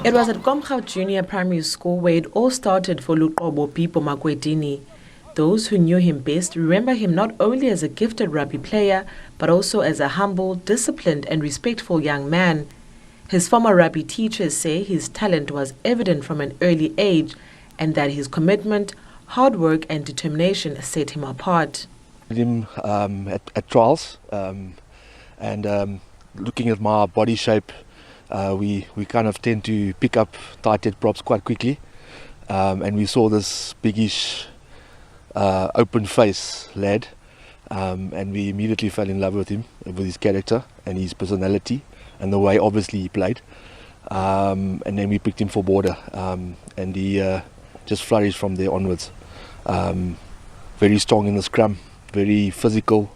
It was at Cape Junior Primary School where it all started for Luqobo Bibo Makwedini. Those who knew him best remember him not only as a gifted rugby player, but also as a humble, disciplined and respectful young man. His former rugby teachers say his talent was evident from an early age and that his commitment, hard work and determination set him apart. At trials and looking at my body shape, we kind of tend to pick up tight head props quite quickly, and we saw this biggish open face lad, and we immediately fell in love with him, with his character and his personality and the way obviously he played, and then we picked him for border, and he just flourished from there onwards. Very strong in the scrum, very physical,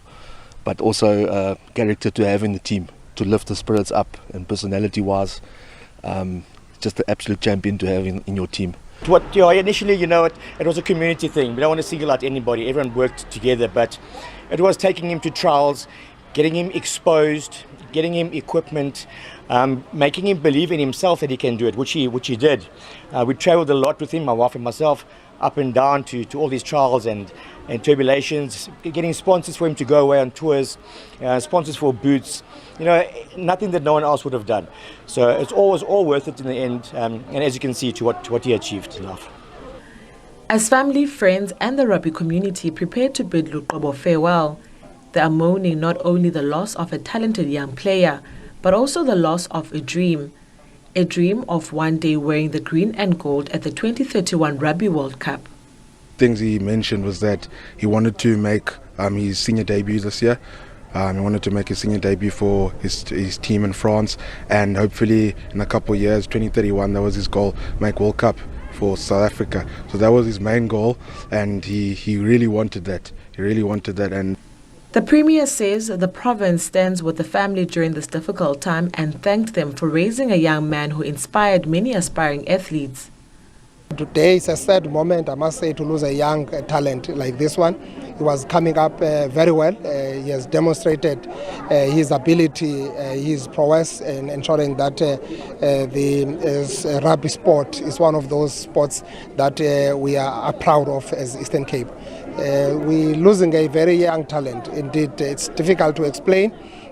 but also character to have in the team, to lift the spirits up, and personality wise, just the absolute champion to have in your team. Initially, it was a community thing. We don't want to single out anybody. Everyone worked together, but it was taking him to trials, getting him exposed, getting him equipment, making him believe in himself that he can do it, which he did. We traveled a lot with him, my wife and myself, up and down to all these trials and tribulations, getting sponsors for him to go away on tours, sponsors for boots, nothing that no one else would have done. So it's always all worth it in the end, and as you can see, to what he achieved in life. As family, friends and the rugby community prepared to bid Luqobo farewell, they are mourning not only the loss of a talented young player, but also the loss of a dream of one day wearing the green and gold at the 2031 Rugby World Cup. Things he mentioned was that he wanted to make his senior debut this year. He wanted to make his senior debut for his team in France, and hopefully in a couple of years, 2031, that was his goal, make World Cup for South Africa. So that was his main goal, and he really wanted that. And the Premier says the province stands with the family during this difficult time and thanked them for raising a young man who inspired many aspiring athletes. Today is a sad moment, I must say, to lose a young talent like this one. He was coming up very well. He has demonstrated his ability, his prowess in ensuring that the rugby sport is one of those sports that we are proud of as Eastern Cape. We're losing a very young talent. Indeed, it's difficult to explain.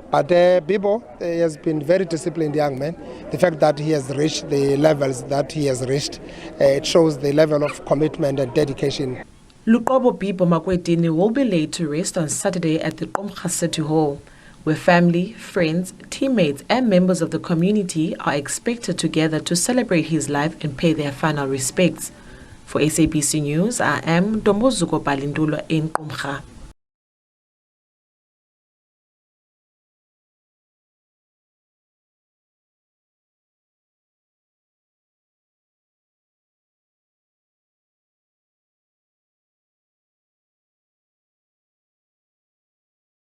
But Bibo has been very disciplined young man. The fact that he has reached the levels that he has reached, it shows the level of commitment and dedication. Luqobo Bibo Makwedini will be laid to rest on Saturday at the Cape City Hall, where family, friends, teammates and members of the community are expected to gather to celebrate his life and pay their final respects. For SABC News, I am Luqobo Bibo in Cape.